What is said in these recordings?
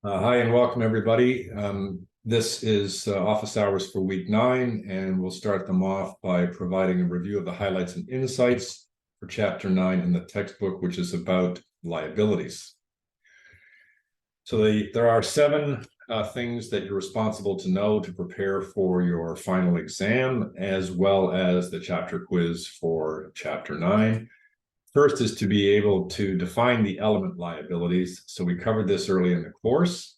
Hi and welcome everybody. This is office hours for week 9, and we'll start them off by providing a review of the highlights and insights for chapter 9 in the textbook, which is about liabilities. So there are 7 things that you're responsible to know to prepare for your final exam, as well as the chapter quiz for chapter 9. First is to be able to define the element liabilities. So we covered this early in the course.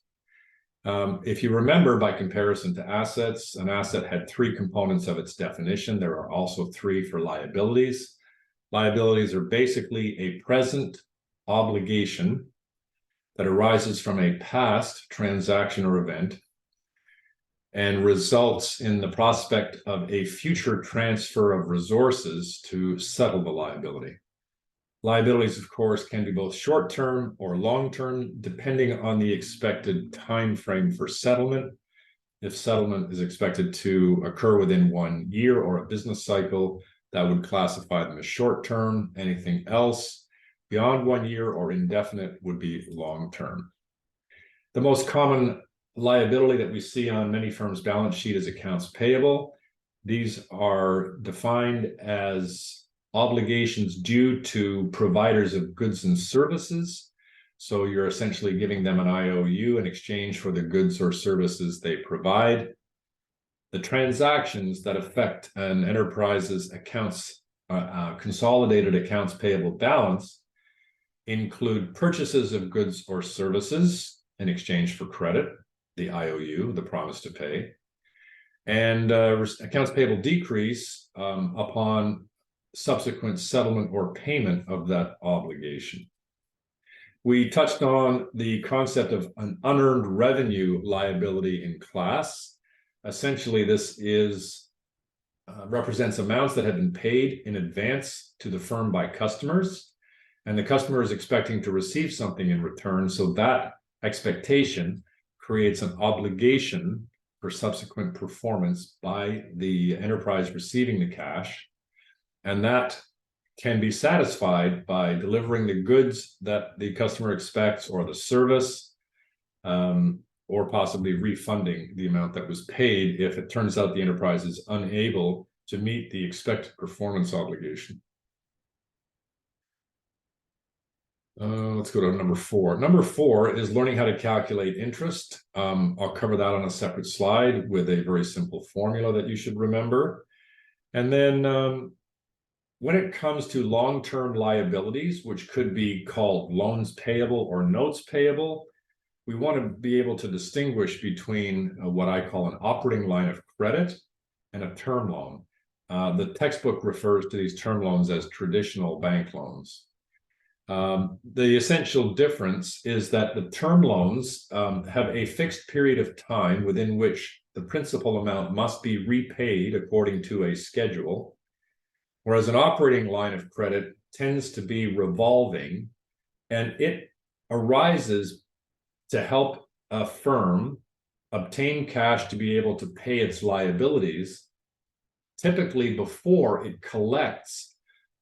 If you remember, by comparison to assets, an asset had 3 components of its definition. There are also 3 for liabilities. Liabilities are basically a present obligation that arises from a past transaction or event and results in the prospect of a future transfer of resources to settle the liability. Liabilities, of course, can be both short-term or long-term, depending on the expected time frame for settlement. If settlement is expected to occur within 1 year or a business cycle, that would classify them as short-term. Anything else beyond 1 year or indefinite would be long-term. The most common liability that we see on many firms' balance sheet is accounts payable. These are defined as obligations due to providers of goods and services. So you're essentially giving them an IOU in exchange for the goods or services they provide. The transactions that affect an enterprise's consolidated accounts payable balance include purchases of goods or services in exchange for credit, the IOU, the promise to pay, and accounts payable decrease upon subsequent settlement or payment of that obligation. We touched on the concept of an unearned revenue liability in class. Essentially, this represents amounts that have been paid in advance to the firm by customers, and the customer is expecting to receive something in return, so that expectation creates an obligation for subsequent performance by the enterprise receiving the cash. And that can be satisfied by delivering the goods that the customer expects, or the service, or possibly refunding the amount that was paid if it turns out the enterprise is unable to meet the expected performance obligation. Let's go to number 4. Number 4 is learning how to calculate interest. I'll cover that on a separate slide with a very simple formula that you should remember. And then when it comes to long-term liabilities, which could be called loans payable or notes payable, we want to be able to distinguish between what I call an operating line of credit and a term loan. The textbook refers to these term loans as traditional bank loans. The essential difference is that the term loans have a fixed period of time within which the principal amount must be repaid according to a schedule, whereas an operating line of credit tends to be revolving, and it arises to help a firm obtain cash to be able to pay its liabilities, typically before it collects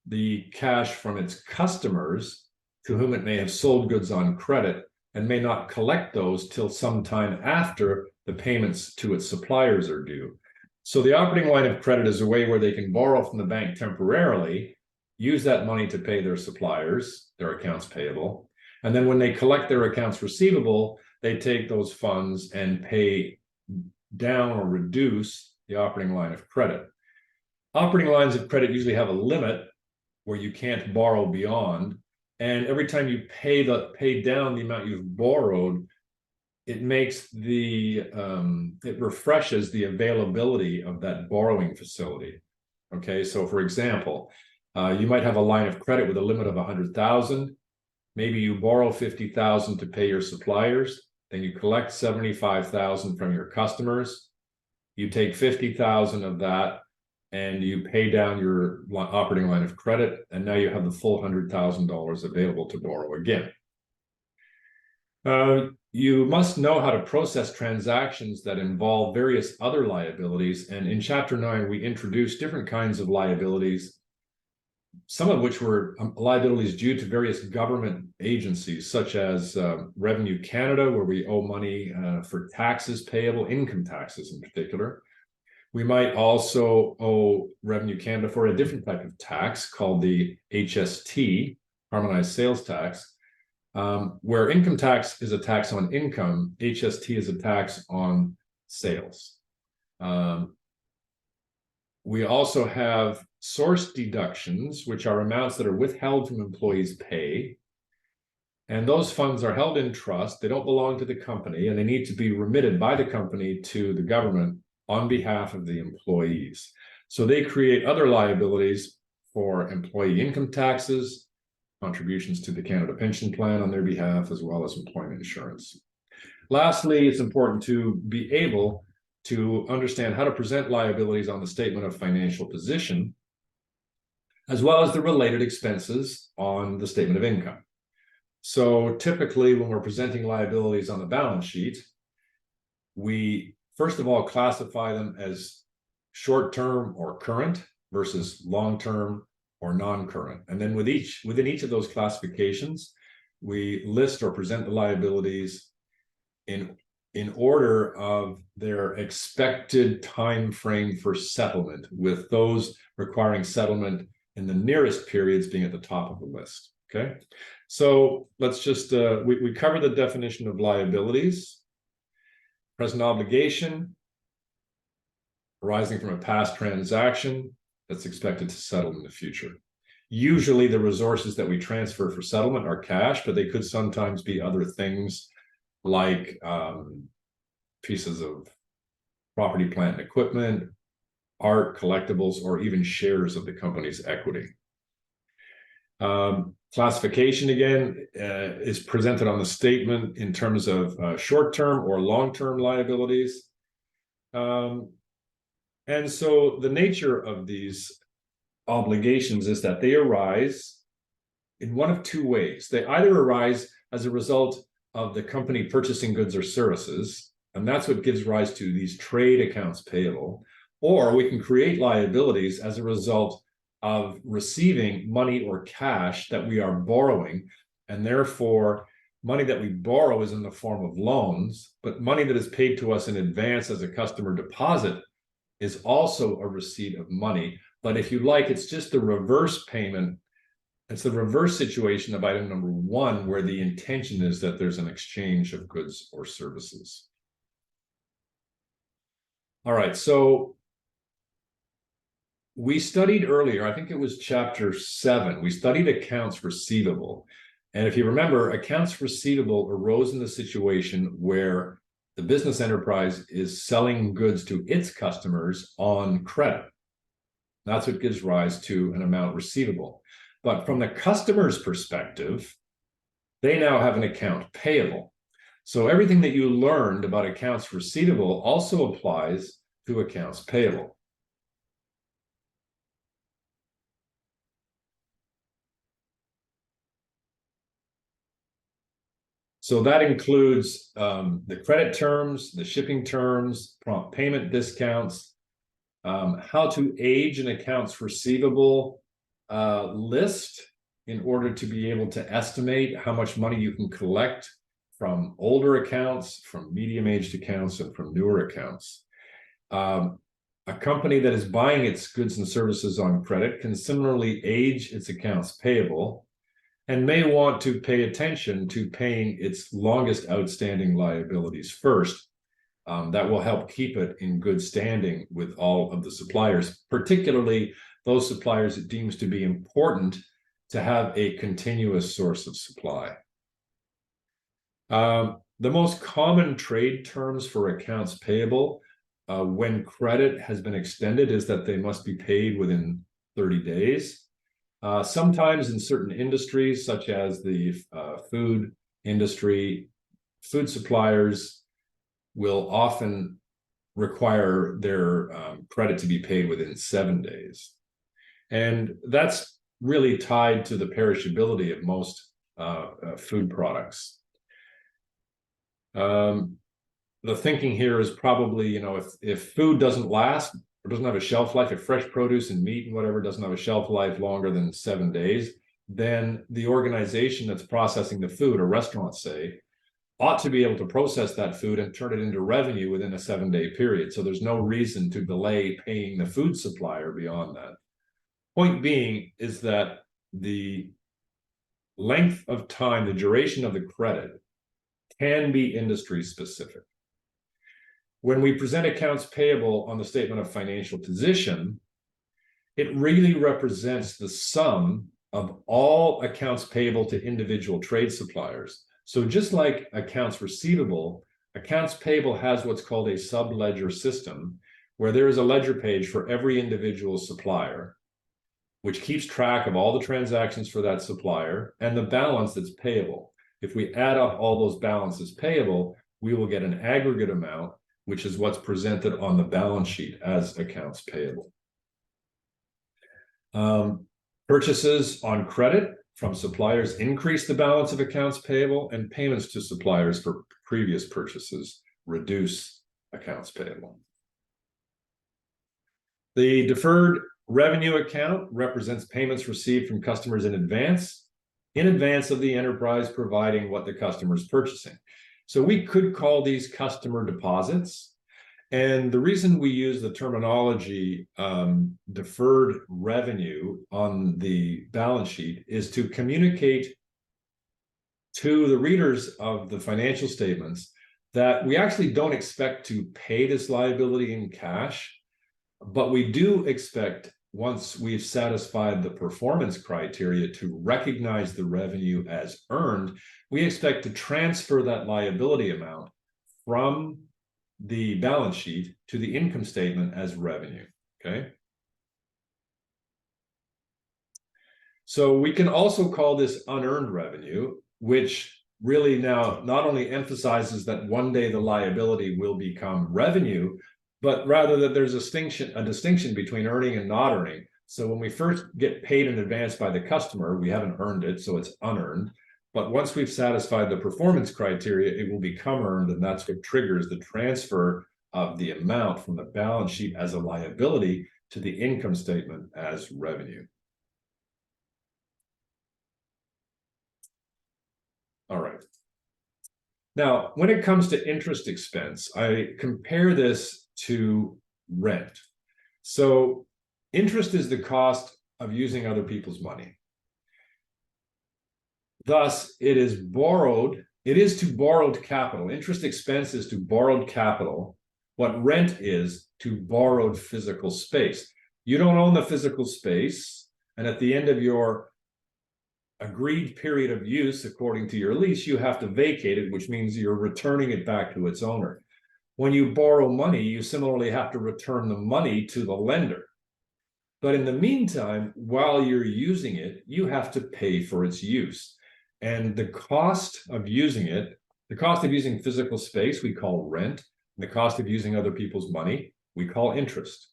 the cash from its customers, to whom it may have sold goods on credit, and may not collect those till some time after the payments to its suppliers are due. So the operating line of credit is a way where they can borrow from the bank temporarily, use that money to pay their suppliers, their accounts payable, and then when they collect their accounts receivable, they take those funds and pay down or reduce the operating line of credit. Operating lines of credit usually have a limit where you can't borrow beyond, and every time you pay down the amount you've borrowed, it refreshes the availability of that borrowing facility. Okay, so for example, you might have a line of credit with a limit of 100,000. Maybe you borrow 50,000 to pay your suppliers, then you collect 75,000 from your customers. You take 50,000 of that and you pay down your operating line of credit, and now you have the full $100,000 available to borrow again. You must know how to process transactions that involve various other liabilities, and in Chapter 9, we introduce different kinds of liabilities some of which were liabilities due to various government agencies, such as Revenue Canada, where we owe money for taxes payable, income taxes in particular. We might also owe Revenue Canada for a different type of tax called the HST, Harmonized Sales Tax, where income tax is a tax on income, HST is a tax on sales. We also have source deductions, which are amounts that are withheld from employees' pay. And those funds are held in trust. They don't belong to the company, and they need to be remitted by the company to the government on behalf of the employees. So they create other liabilities for employee income taxes, contributions to the Canada Pension Plan on their behalf, as well as employment insurance. Lastly, it's important to be able to understand how to present liabilities on the statement of financial position, as well as the related expenses on the statement of income. So typically, when we're presenting liabilities on the balance sheet, we first of all classify them as short-term or current versus long-term or non-current. And then within each of those classifications, we list or present the liabilities in order of their expected time frame for settlement, with those requiring settlement in the nearest periods being at the top of the list. Okay, so let's just we cover the definition of liabilities. Present obligation arising from a past transaction that's expected to settle in the future. Usually the resources that we transfer for settlement are cash, but they could sometimes be other things like pieces of property, plant, and equipment, art, collectibles, or even shares of the company's equity. Classification, again, is presented on the statement in terms of short-term or long-term liabilities. And so the nature of these obligations is that they arise in one of two ways. They either arise as a result of the company purchasing goods or services, and that's what gives rise to these trade accounts payable, or we can create liabilities as a result of receiving money or cash that we are borrowing, and therefore money that we borrow is in the form of loans, but money that is paid to us in advance as a customer deposit is also a receipt of money. But if you like, it's just the reverse payment. It's the reverse situation of item number one, where the intention is that there's an exchange of goods or services. All right, so we studied earlier, I think it was chapter 7, we studied accounts receivable. And if you remember, accounts receivable arose in the situation where the business enterprise is selling goods to its customers on credit. That's what gives rise to an amount receivable. But from the customer's perspective, they now have an account payable. So everything that you learned about accounts receivable also applies to accounts payable. So that includes the credit terms, the shipping terms, prompt payment discounts, how to age an accounts receivable list in order to be able to estimate how much money you can collect from older accounts, from medium-aged accounts, and from newer accounts. A company that is buying its goods and services on credit can similarly age its accounts payable and may want to pay attention to paying its longest outstanding liabilities first. That will help keep it in good standing with all of the suppliers, particularly those suppliers it deems to be important to have a continuous source of supply. The most common trade terms for accounts payable when credit has been extended is that they must be paid within 30 days. Sometimes in certain industries, such as the food industry, food suppliers will often require their credit to be paid within 7 days. And that's really tied to the perishability of most food products. The thinking here is probably, if food doesn't last or doesn't have a shelf life, if fresh produce and meat and whatever doesn't have a shelf life longer than 7 days, then the organization that's processing the food, a restaurant say, ought to be able to process that food and turn it into revenue within a 7-day period. So there's no reason to delay paying the food supplier beyond that. Point being is that the length of time, the duration of the credit can be industry specific. When we present accounts payable on the statement of financial position, it really represents the sum of all accounts payable to individual trade suppliers. So just like accounts receivable, accounts payable has what's called a sub-ledger system, where there is a ledger page for every individual supplier, which keeps track of all the transactions for that supplier and the balance that's payable. If we add up all those balances payable, we will get an aggregate amount, which is what's presented on the balance sheet as accounts payable. Purchases on credit from suppliers increase the balance of accounts payable, and payments to suppliers for previous purchases reduce accounts payable. The deferred revenue account represents payments received from customers in advance of the enterprise providing what the customer is purchasing. So we could call these customer deposits. And the reason we use the terminology deferred revenue on the balance sheet is to communicate to the readers of the financial statements that we actually don't expect to pay this liability in cash, but we do expect, once we've satisfied the performance criteria, to recognize the revenue as earned. We expect to transfer that liability amount from the balance sheet to the income statement as revenue, okay? So we can also call this unearned revenue, which really now not only emphasizes that one day the liability will become revenue, but rather that there's a distinction between earning and not earning. So when we first get paid in advance by the customer, we haven't earned it, so it's unearned. But once we've satisfied the performance criteria, it will become earned, and that's what triggers the transfer of the amount from the balance sheet as a liability to the income statement as revenue. All right. Now, when it comes to interest expense, I compare this to rent. So interest is the cost of using other people's money. Thus, it is to borrowed capital. Interest expense is to borrowed capital. What rent is to borrowed physical space. You don't own the physical space, and at the end of your agreed period of use, according to your lease, you have to vacate it, which means you're returning it back to its owner. When you borrow money, you similarly have to return the money to the lender. But in the meantime, while you're using it, you have to pay for its use. And the cost of using it, the cost of using physical space, we call rent. And the cost of using other people's money, we call interest.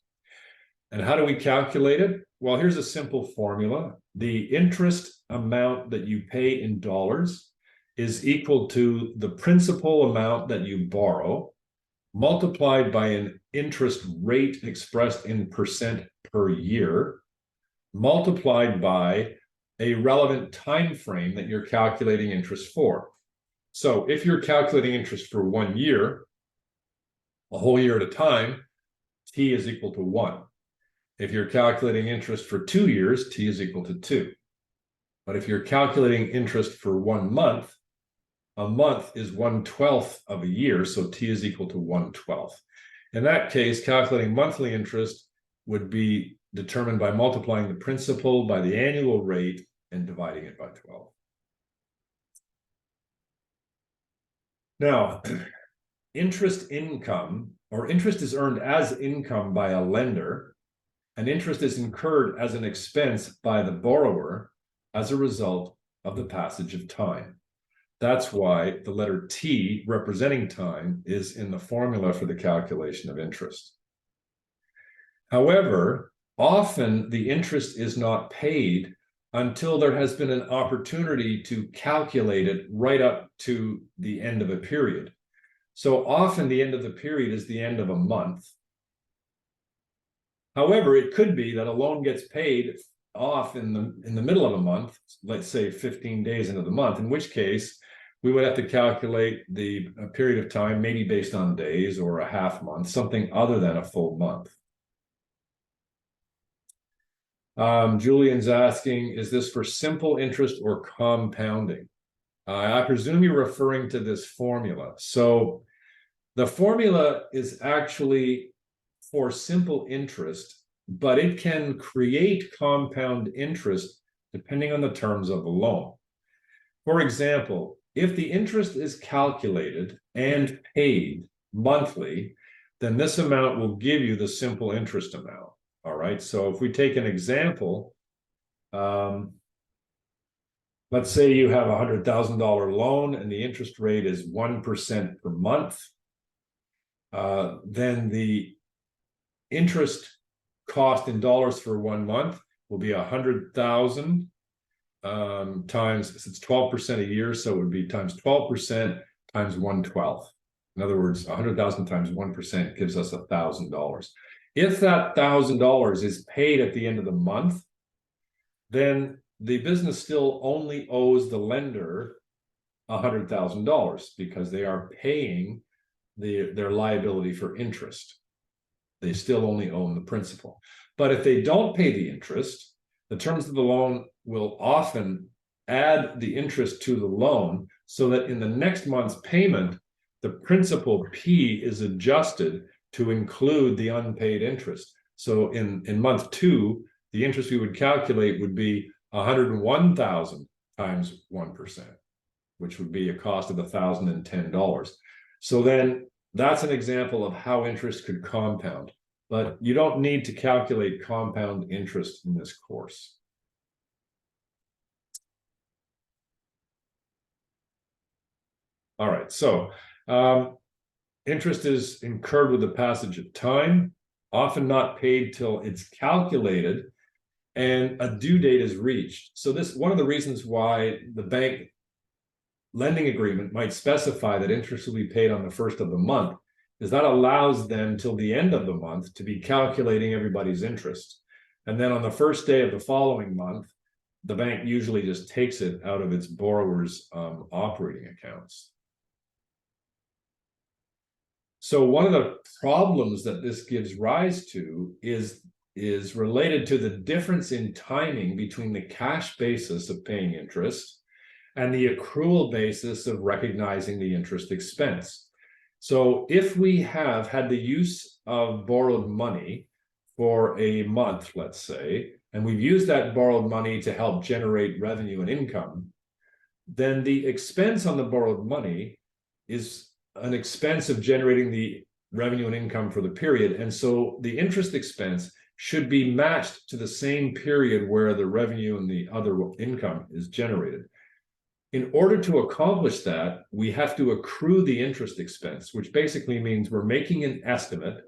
And how do we calculate it? Well, here's a simple formula. The interest amount that you pay in dollars is equal to the principal amount that you borrow, multiplied by an interest rate expressed in percent per year, multiplied by a relevant time frame that you're calculating interest for. So if you're calculating interest for 1 year, a whole year at a time, T is equal to 1. If you're calculating interest for 2 years, T is equal to 2. But if you're calculating interest for 1 month, a month is 1/12 of a year, so T is equal to 1/12. In that case, calculating monthly interest would be determined by multiplying the principal by the annual rate and dividing it by 12. Now, interest income, or interest is earned as income by a lender, and interest is incurred as an expense by the borrower as a result of the passage of time. That's why the letter T, representing time, is in the formula for the calculation of interest. However, often the interest is not paid until there has been an opportunity to calculate it right up to the end of a period. So often the end of the period is the end of a month. However, it could be that a loan gets paid off in the middle of a month, let's say 15 days into the month, in which case we would have to calculate the period of time, maybe based on days or a half month, something other than a full month. Julian's asking, is this for simple interest or compounding? I presume you're referring to this formula. So the formula is actually for simple interest, but it can create compound interest depending on the terms of the loan. For example, if the interest is calculated and paid monthly, then this amount will give you the simple interest amount. All right, so if we take an example, let's say you have a $100,000 loan and the interest rate is 1% per month. Then the interest cost in dollars for 1 month will be 100,000 times, it's 12% a year, so it would be times 12% times 1/12. In other words, 100,000 times 1% gives us $1,000. If that $1,000 is paid at the end of the month, then the business still only owes the lender $100,000 because they are paying their liability for interest. They still only own the principal. But if they don't pay the interest, the terms of the loan will often add the interest to the loan so that in the next month's payment, the principal P is adjusted to include the unpaid interest. So in month 2, the interest we would calculate would be 101,000 times 1%, which would be a cost of $1,010. So then that's an example of how interest could compound, but you don't need to calculate compound interest in this course. All right, so interest is incurred with the passage of time, often not paid till it's calculated and a due date is reached. So this one of the reasons why the bank lending agreement might specify that interest will be paid on the first of the month is that allows them till the end of the month to be calculating everybody's interest. And then on the first day of the following month, the bank usually just takes it out of its borrower's operating accounts. So one of the problems that this gives rise to is related to the difference in timing between the cash basis of paying interest and the accrual basis of recognizing the interest expense. So if we have had the use of borrowed money for a month, let's say, and we've used that borrowed money to help generate revenue and income, then the expense on the borrowed money is an expense of generating the revenue and income for the period. And so the interest expense should be matched to the same period where the revenue and the other income is generated. In order to accomplish that, we have to accrue the interest expense, which basically means we're making an estimate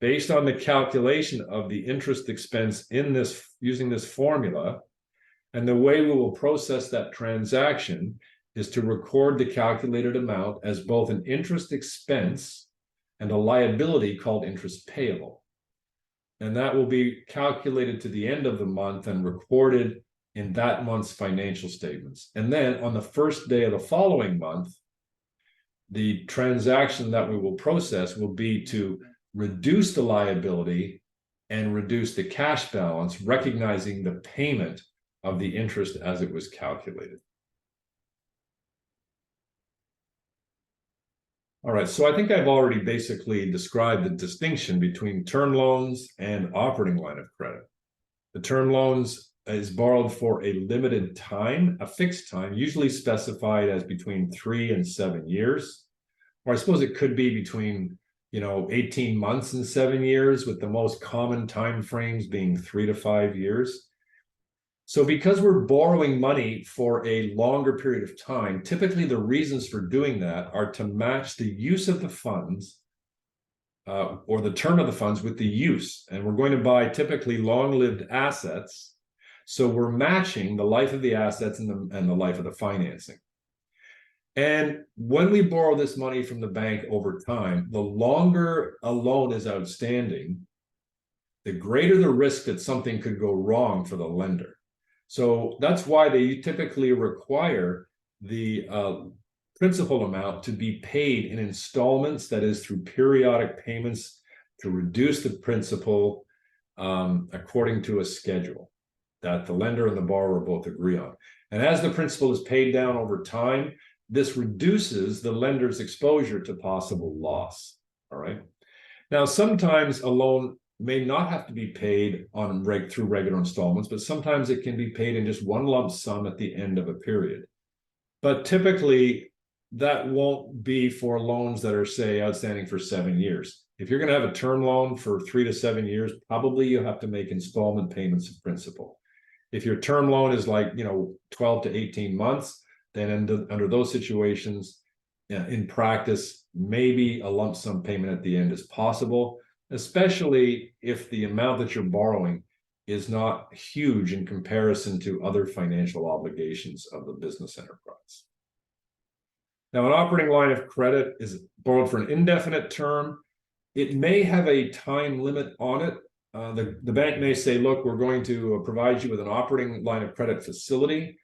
based on the calculation of the interest expense in this using this formula. And the way we will process that transaction is to record the calculated amount as both an interest expense and a liability called interest payable. And that will be calculated to the end of the month and recorded in that month's financial statements. And then on the first day of the following month, the transaction that we will process will be to reduce the liability and reduce the cash balance, recognizing the payment of the interest as it was calculated. All right, so I think I've already basically described the distinction between term loans and operating line of credit. The term loans is borrowed for a limited time, a fixed time, usually specified as between 3 and 7 years. Or I suppose it could be between 18 months and 7 years, with the most common time frames being 3 to 5 years. So because we're borrowing money for a longer period of time, typically the reasons for doing that are to match the use of the funds or the term of the funds with the use. And we're going to buy typically long-lived assets. So we're matching the life of the assets and the life of the financing. And when we borrow this money from the bank over time, the longer a loan is outstanding, the greater the risk that something could go wrong for the lender. So that's why they typically require the principal amount to be paid in installments, that is through periodic payments to reduce the principal according to a schedule that the lender and the borrower both agree on. And as the principal is paid down over time, this reduces the lender's exposure to possible loss. All right. Now, sometimes a loan may not have to be paid on through regular installments, but sometimes it can be paid in just one lump sum at the end of a period. But typically, that won't be for loans that are, say, outstanding for 7 years. If you're going to have a term loan for 3 to 7 years, probably you have to make installment payments of principal. If your term loan is like, 12 to 18 months, then under those situations, in practice, maybe a lump sum payment at the end is possible, especially if the amount that you're borrowing is not huge in comparison to other financial obligations of the business enterprise. Now, an operating line of credit is borrowed for an indefinite term. It may have a time limit on it. The bank may say, look, we're going to provide you with an operating line of credit facility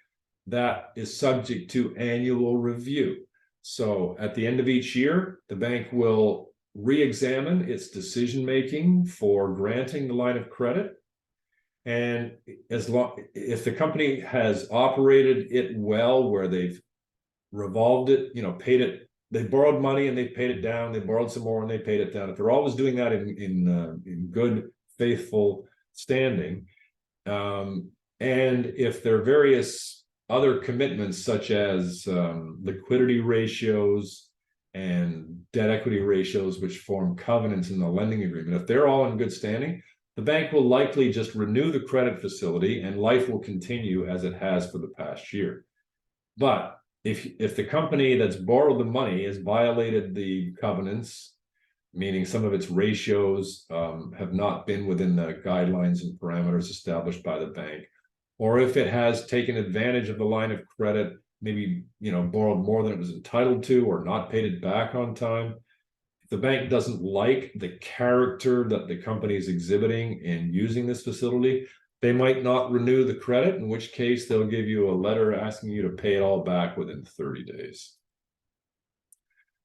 that is subject to annual review. So at the end of each year, the bank will re-examine its decision-making for granting the line of credit. And if the company has operated it well, where they've revolved it, paid it, they borrowed money and they paid it down, they borrowed some more and they paid it down. If they're always doing that in good, faithful standing, and if there are various other commitments such as liquidity ratios and debt equity ratios, which form covenants in the lending agreement, if they're all in good standing, the bank will likely just renew the credit facility and life will continue as it has for the past year. But if the company that's borrowed the money has violated the covenants, meaning some of its ratios have not been within the guidelines and parameters established by the bank, or if it has taken advantage of the line of credit, maybe borrowed more than it was entitled to or not paid it back on time, if the bank doesn't like the character that the company is exhibiting in using this facility, they might not renew the credit, in which case they'll give you a letter asking you to pay it all back within 30 days.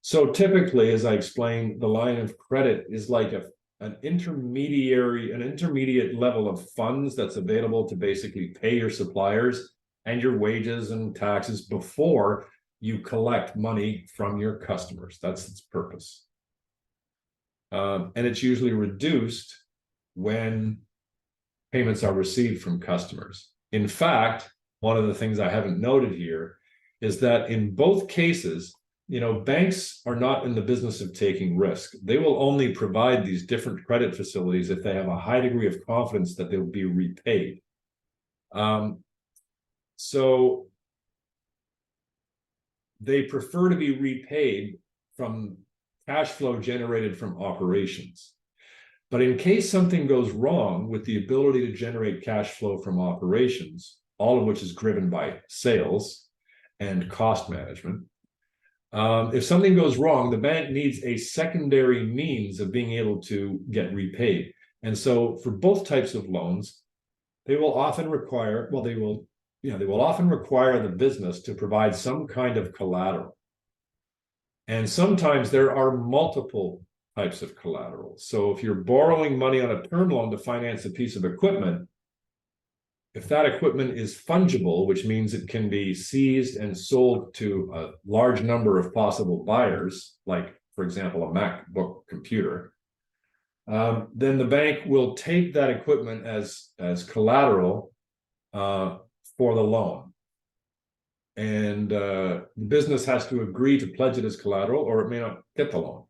So typically, as I explained, the line of credit is like an intermediate level of funds that's available to basically pay your suppliers and your wages and taxes before you collect money from your customers. That's its purpose. And it's usually reduced when payments are received from customers. In fact, one of the things I haven't noted here is that in both cases, banks are not in the business of taking risk. They will only provide these different credit facilities if they have a high degree of confidence that they'll be repaid. So they prefer to be repaid from cash flow generated from operations. But in case something goes wrong with the ability to generate cash flow from operations, all of which is driven by sales and cost management, if something goes wrong, the bank needs a secondary means of being able to get repaid. And so for both types of loans, they will often require, they will often require the business to provide some kind of collateral. And sometimes there are multiple types of collateral. So if you're borrowing money on a term loan to finance a piece of equipment, if that equipment is fungible, which means it can be seized and sold to a large number of possible buyers, like, for example, a MacBook computer, then the bank will take that equipment as collateral for the loan. And the business has to agree to pledge it as collateral, or it may not get the loan.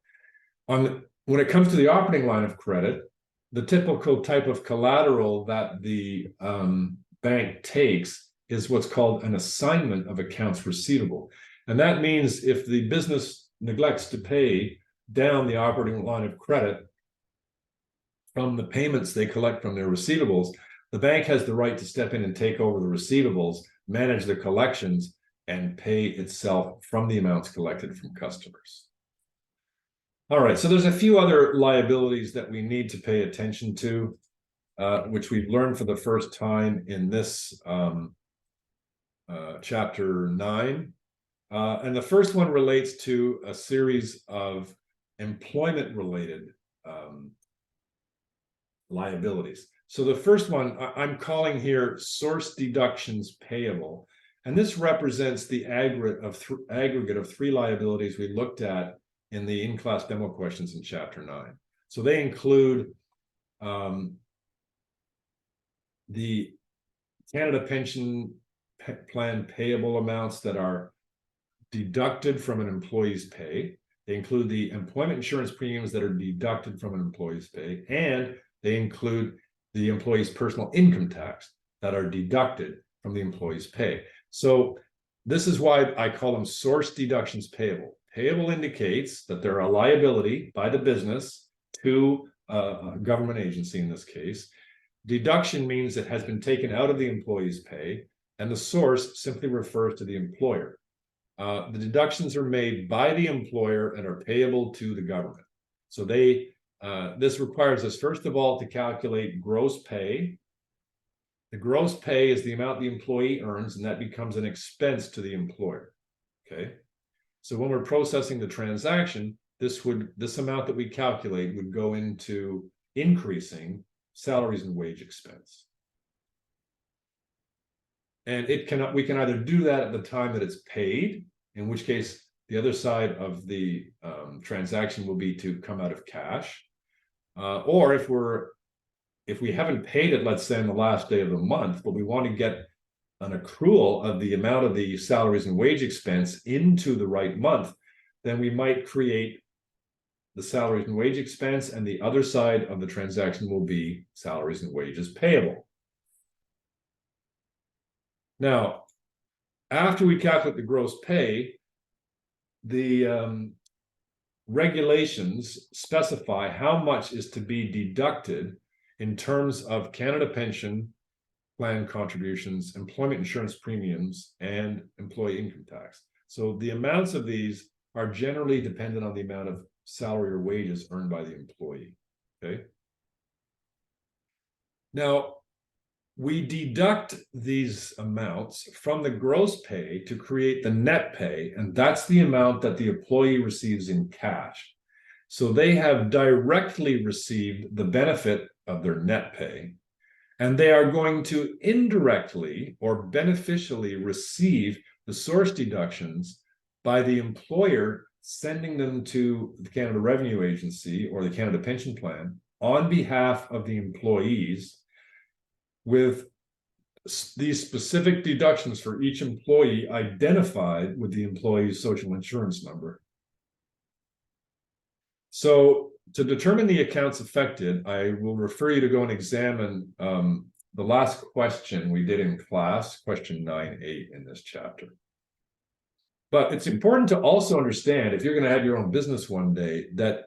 When it comes to the operating line of credit, the typical type of collateral that the bank takes is what's called an assignment of accounts receivable. And that means if the business neglects to pay down the operating line of credit from the payments they collect from their receivables, the bank has the right to step in and take over the receivables, manage the collections, and pay itself from the amounts collected from customers. All right, so there's a few other liabilities that we need to pay attention to. which we've learned for the first time in this chapter 9. And the first one relates to a series of employment-related liabilities. So the first one I'm calling here source deductions payable. And this represents the aggregate of 3 liabilities we looked at in the in-class demo questions in chapter 9. So they include the Canada Pension Plan payable amounts that are deducted from an employee's pay. They include the employment insurance premiums that are deducted from an employee's pay, and they include the employee's personal income tax that are deducted from the employee's pay. So this is why I call them source deductions payable. Payable indicates that they're a liability by the business to a government agency in this case. Deduction means it has been taken out of the employee's pay, and the source simply refers to the employer. The deductions are made by the employer and are payable to the government. So this requires us, first of all, to calculate gross pay. The gross pay is the amount the employee earns, and that becomes an expense to the employer. Okay. So when we're processing the transaction, this amount that we calculate would go into increasing salaries and wage expense. And we can either do that at the time that it's paid, in which case the other side of the transaction will be to come out of cash, or if we haven't paid it, let's say on the last day of the month, but we want to get an accrual of the amount of the salaries and wage expense into the right month, then we might create the salaries and wage expense, and the other side of the transaction will be salaries and wages payable. Now, after we calculate the gross pay, the regulations specify how much is to be deducted in terms of Canada Pension Plan contributions, employment insurance premiums, and employee income tax. So the amounts of these are generally dependent on the amount of salary or wages earned by the employee. Okay. Now, we deduct these amounts from the gross pay to create the net pay, and that's the amount that the employee receives in cash. So they have directly received the benefit of their net pay, and they are going to indirectly or beneficially receive the source deductions by the employer sending them to the Canada Revenue Agency or the Canada Pension Plan on behalf of the employees, with these specific deductions for each employee identified with the employee's social insurance number. So to determine the accounts affected, I will refer you to go and examine the last question we did in class, question 9.8 in this chapter. But it's important to also understand, if you're going to have your own business one day, that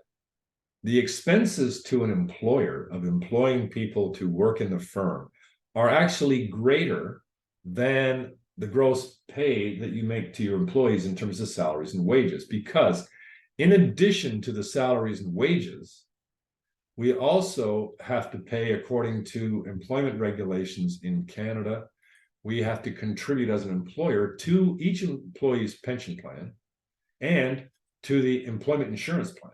the expenses to an employer of employing people to work in the firm are actually greater than the gross pay that you make to your employees in terms of salaries and wages, because in addition to the salaries and wages, we also have to pay, according to employment regulations in Canada, we have to contribute as an employer to each employee's pension plan and to the employment insurance plan.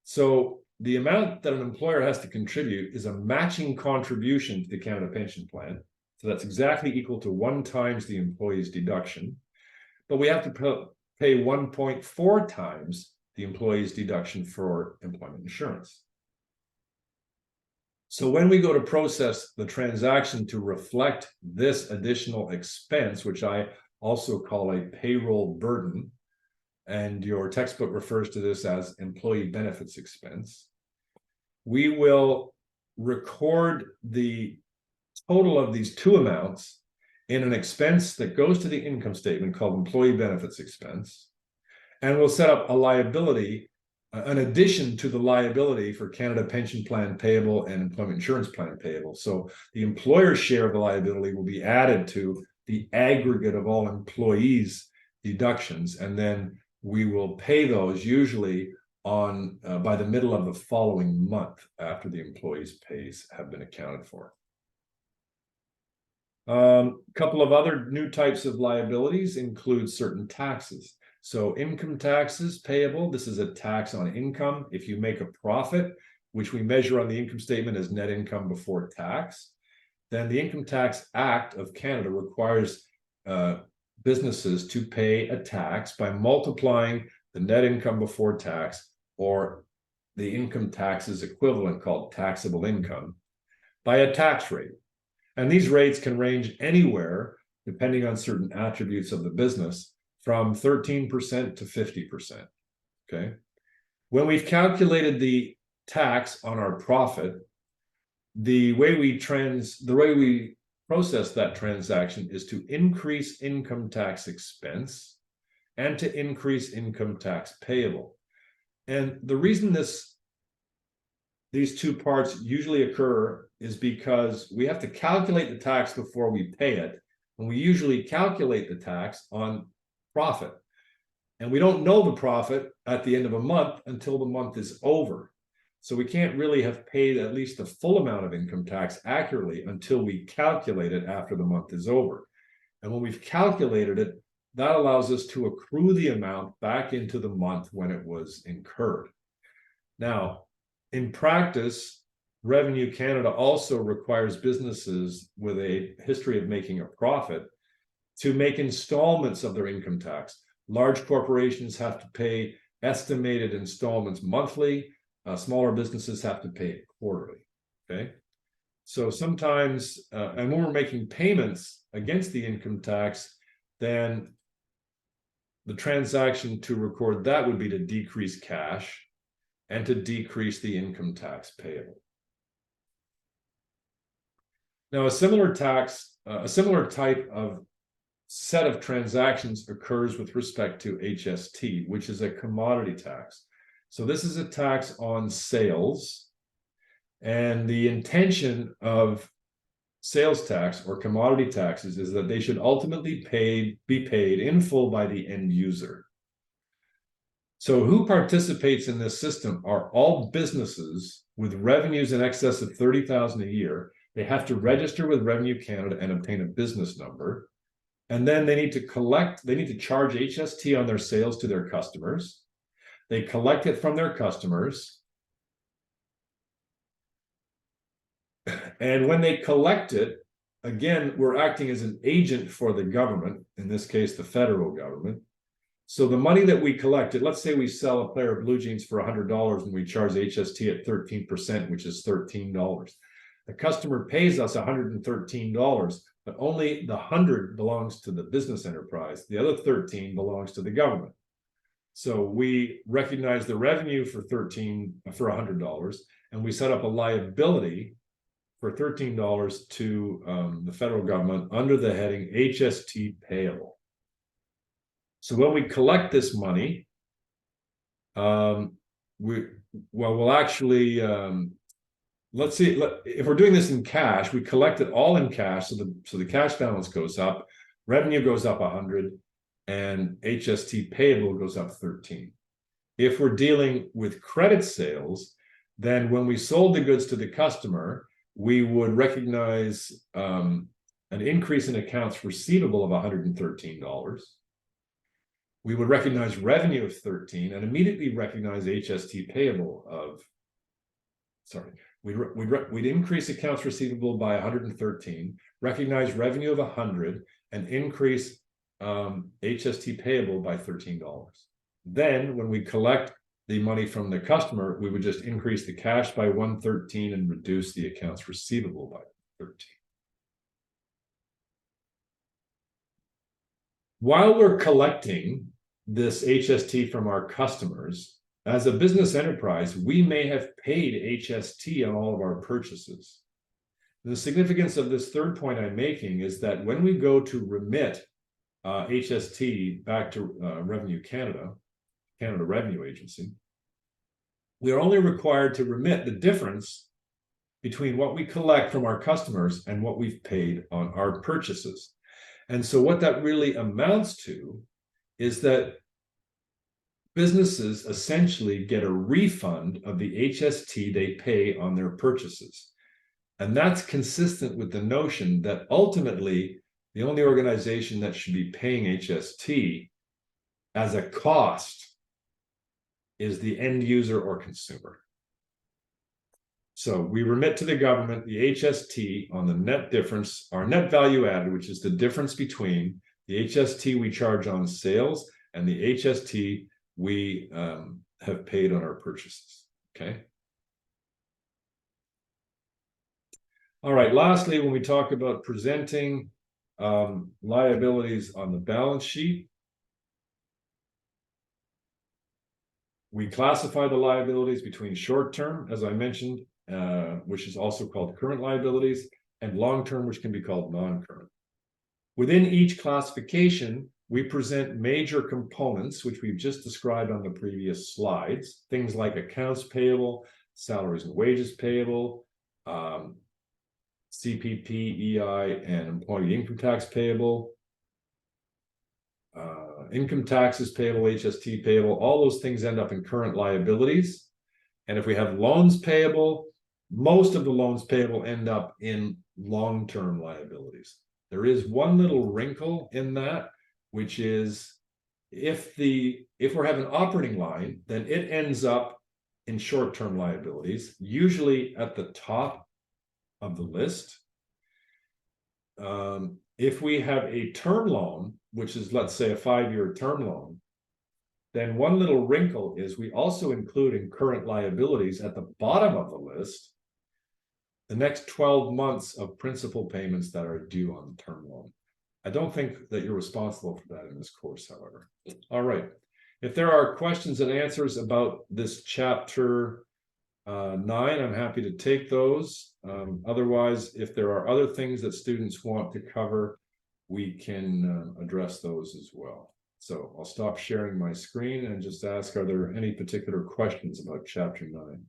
So the amount that an employer has to contribute is a matching contribution to the Canada Pension Plan. So that's exactly equal to 1 times the employee's deduction. But we have to pay 1.4 times the employee's deduction for employment insurance. So when we go to process the transaction to reflect this additional expense, which I also call a payroll burden, and your textbook refers to this as employee benefits expense, we will record the total of these 2 amounts in an expense that goes to the income statement called employee benefits expense. And we'll set up a liability, an addition to the liability for Canada Pension Plan payable and employment insurance plan payable. So the employer's share of the liability will be added to the aggregate of all employees' deductions, and then we will pay those usually on by the middle of the following month after the employee's pays have been accounted for. A couple of other new types of liabilities include certain taxes. So income taxes payable, this is a tax on income. If you make a profit, which we measure on the income statement as net income before tax, then the Income Tax Act of Canada requires businesses to pay a tax by multiplying the net income before tax, or the income tax's equivalent called taxable income, by a tax rate. And these rates can range anywhere, depending on certain attributes of the business, from 13% to 50%. Okay. When we've calculated the tax on our profit, the way we process that transaction is to increase income tax expense and to increase income tax payable. And the reason these two parts usually occur is because we have to calculate the tax before we pay it, and we usually calculate the tax on profit. And we don't know the profit at the end of a month until the month is over. So we can't really have paid at least the full amount of income tax accurately until we calculate it after the month is over. And when we've calculated it, that allows us to accrue the amount back into the month when it was incurred. Now, in practice, Revenue Canada also requires businesses with a history of making a profit to make installments of their income tax. Large corporations have to pay estimated installments monthly. Smaller businesses have to pay it quarterly. Okay. So sometimes, and when we're making payments against the income tax, then the transaction to record that would be to decrease cash and to decrease the income tax payable. Now, a similar type of set of transactions occurs with respect to HST, which is a commodity tax. So this is a tax on sales, and the intention of sales tax or commodity taxes is that they should ultimately be paid in full by the end user. So who participates in this system are all businesses with revenues in excess of $30,000 a year. They have to register with Revenue Canada and obtain a business number. And then they need to charge HST on their sales to their customers. They collect it from their customers. And when they collect it, again, we're acting as an agent for the government, in this case, the federal government. So the money that we collected, let's say we sell a pair of blue jeans for $100 and we charge HST at 13%, which is $13. The customer pays us $113, but only the 100 belongs to the business enterprise. The other 13 belongs to the government. So we recognize the revenue for $100, and we set up a liability for $13 to the federal government under the heading HST payable. So when we collect this money, we'll actually let's see. If we're doing this in cash, we collect it all in cash, so the cash balance goes up, revenue goes up 100. And HST payable goes up 13. If we're dealing with credit sales, then when we sold the goods to the customer, we would recognize an increase in accounts receivable of $113. We would recognize revenue of 13 and immediately recognize HST payable of, we'd increase accounts receivable by 113, recognize revenue of 100, and increase HST payable by $13. Then when we collect the money from the customer, we would just increase the cash by 113 and reduce the accounts receivable by 13. While we're collecting this HST from our customers, as a business enterprise, we may have paid HST on all of our purchases. The significance of this third point I'm making is that when we go to remit HST back to Revenue Canada, Canada Revenue Agency, we are only required to remit the difference between what we collect from our customers and what we've paid on our purchases. And so what that really amounts to is that businesses essentially get a refund of the HST they pay on their purchases. And that's consistent with the notion that ultimately the only organization that should be paying HST as a cost is the end user or consumer. So we remit to the government the HST on the net difference, our net value added, which is the difference between the HST we charge on sales and the HST we have paid on our purchases. Okay. All right. Lastly, when we talk about presenting liabilities on the balance sheet, we classify the liabilities between short-term, as I mentioned, which is also called current liabilities, and long-term, which can be called non-current. Within each classification, we present major components, which we've just described on the previous slides, things like accounts payable, salaries and wages payable, CPP, EI, and employee income tax payable, income taxes payable, HST payable, all those things end up in current liabilities. And if we have loans payable, most of the loans payable end up in long-term liabilities. There is one little wrinkle in that, which is if we're having an operating line, then it ends up in short-term liabilities, usually at the top of the list. If we have a term loan, which is, let's say, a 5-year term loan, then one little wrinkle is we also include in current liabilities at the bottom of the list the next 12 months of principal payments that are due on the term loan. I don't think that you're responsible for that in this course, however. All right. If there are questions and answers about this chapter 9, I'm happy to take those. Otherwise, if there are other things that students want to cover, we can address those as well. So I'll stop sharing my screen and just ask, are there any particular questions about chapter 9?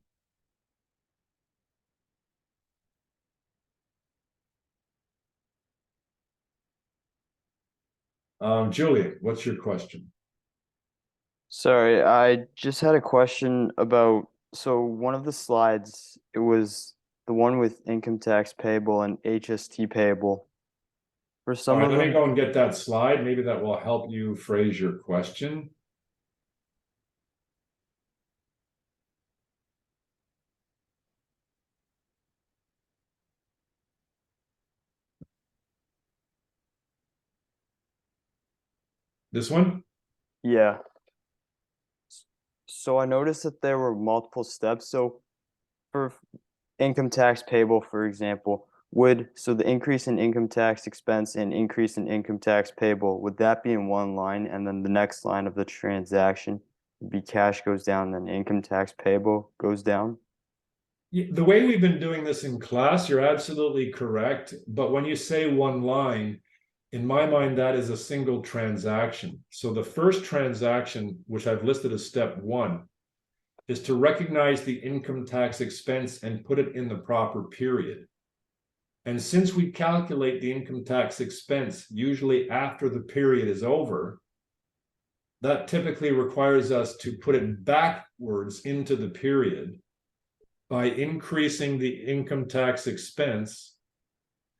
Julian, what's your question? Sorry, I just had a question about, so one of the slides, it was the one with income tax payable and HST payable. For All some right, of let me them, go and get that slide. Maybe that will help you phrase your question. This one? yeah. So I noticed that there were multiple steps. So for income tax payable, for example, so the increase in income tax expense and increase in income tax payable, would that be in one line? And then the next line of the transaction would be cash goes down, then income tax payable goes down? The way we've been doing this in class, you're absolutely correct. But when you say one line, in my mind, that is a single transaction. So the first transaction, which I've listed as step 1, is to recognize the income tax expense and put it in the proper period. And since we calculate the income tax expense usually after the period is over, that typically requires us to put it backwards into the period by increasing the income tax expense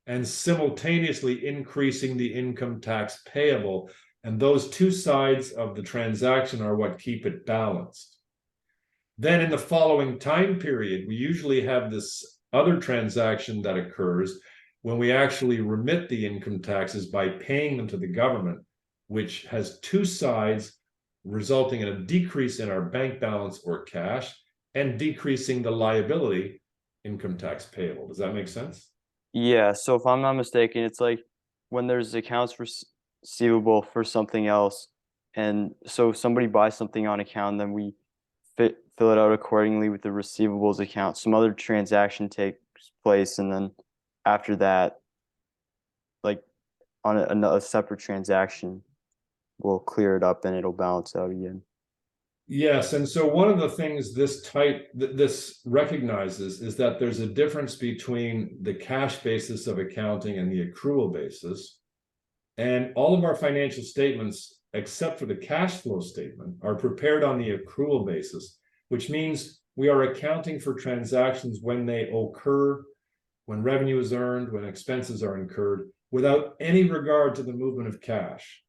and simultaneously increasing the income tax payable. And those two sides of the transaction are what keep it balanced. Then in the following time period, we usually have this other transaction that occurs when we actually remit the income taxes by paying them to the government, which has two sides, resulting in a decrease in our bank balance or cash and decreasing the liability income tax payable. Does that make sense? Yeah, so if I'm not mistaken, it's like when there's accounts receivable for something else, and so if somebody buys something on account, then we fill it out accordingly with the receivables account. Some other transaction takes place, and then after that, like on a separate transaction, we'll clear it up and it'll balance out again. Yes, and so one of the things this recognizes is that there's a difference between the cash basis of accounting and the accrual basis. And all of our financial statements except for the cash flow statement, are prepared on the accrual basis, which means we are accounting for transactions when they occur, when revenue is earned, when expenses are incurred, without any regard to the movement of cash.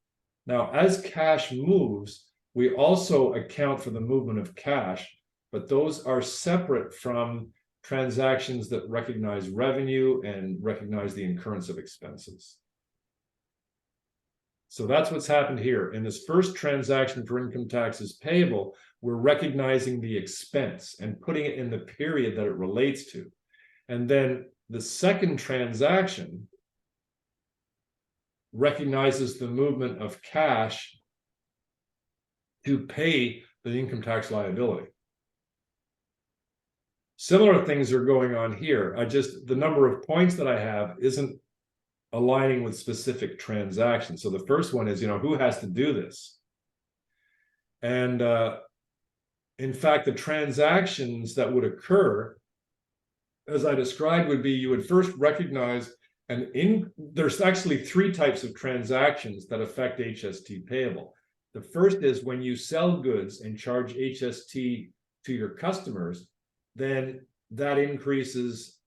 Now, as cash moves, we also account for the movement of cash, but those are separate from transactions that recognize revenue and recognize the incurrence of expenses. So that's what's happened here. In this first transaction for income taxes payable, we're recognizing the expense and putting it in the period that it relates to. And then the second transaction recognizes the movement of cash to pay the income tax liability. Similar things are going on here. The number of points that I have isn't aligning with specific transactions. So the first one is, who has to do this? And in fact, the transactions that would occur, as I described, would be you would first recognize there's actually three types of transactions that affect HST payable. The first is when you sell goods and charge HST to your customers, then that increases,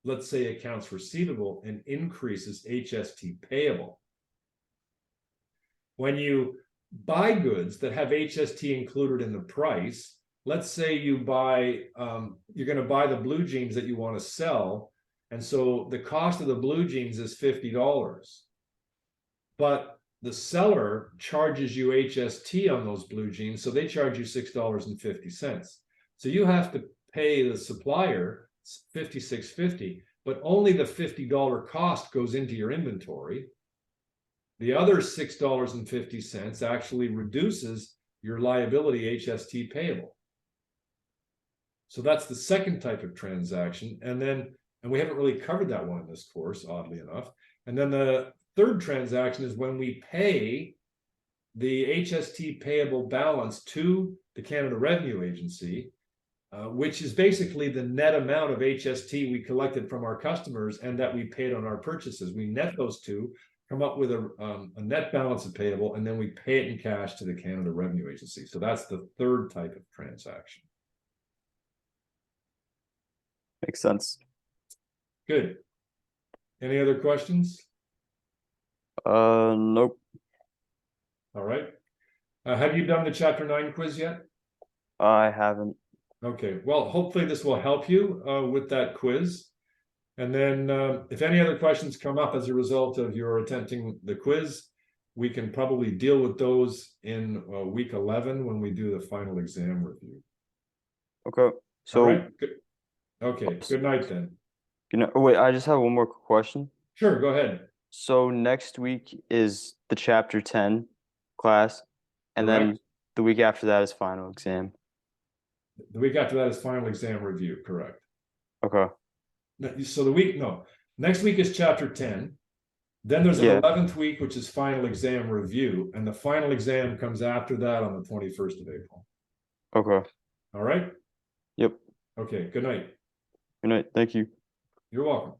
let's say, accounts receivable and increases HST payable. When you buy goods that have HST included in the price, let's say you're going to buy the blue jeans that you want to sell, and so the cost of the blue jeans is $50, but the seller charges you HST on those blue jeans, so they charge you $6.50. So you have to pay the supplier $56.50, but only the $50 cost goes into your inventory. The other $6.50 actually reduces your liability HST payable. So that's the second type of transaction. And we haven't really covered that one in this course, oddly enough. And then the third transaction is when we pay the HST payable balance to the Canada Revenue Agency, which is basically the net amount of HST we collected from our customers and that we paid on our purchases. We net those two, come up with a net balance of payable, and then we pay it in cash to the Canada Revenue Agency. So that's the third type of transaction. Makes sense. Good. Any other questions? Nope. All right. Have you done the Chapter 9 quiz yet? I haven't. Okay. Well, hopefully this will help you with that quiz. And then if any other questions come up as a result of your attempting the quiz, we can probably deal with those in week 11 when we do the final exam review. Okay. So, all right. Good. Okay. Good night then. Oh, wait, I just have one more question. Sure. Go ahead. So next week is the Chapter 10 class, and Correct. then the week after that is final exam. The week after that is final exam review. Correct. Okay. So next week is Chapter 10. Then there's an 11th week, which is final exam review. And the final exam comes after that on the 21st of April. Okay. All right? Yep. Okay. Good night. Good night. Thank you. You're welcome.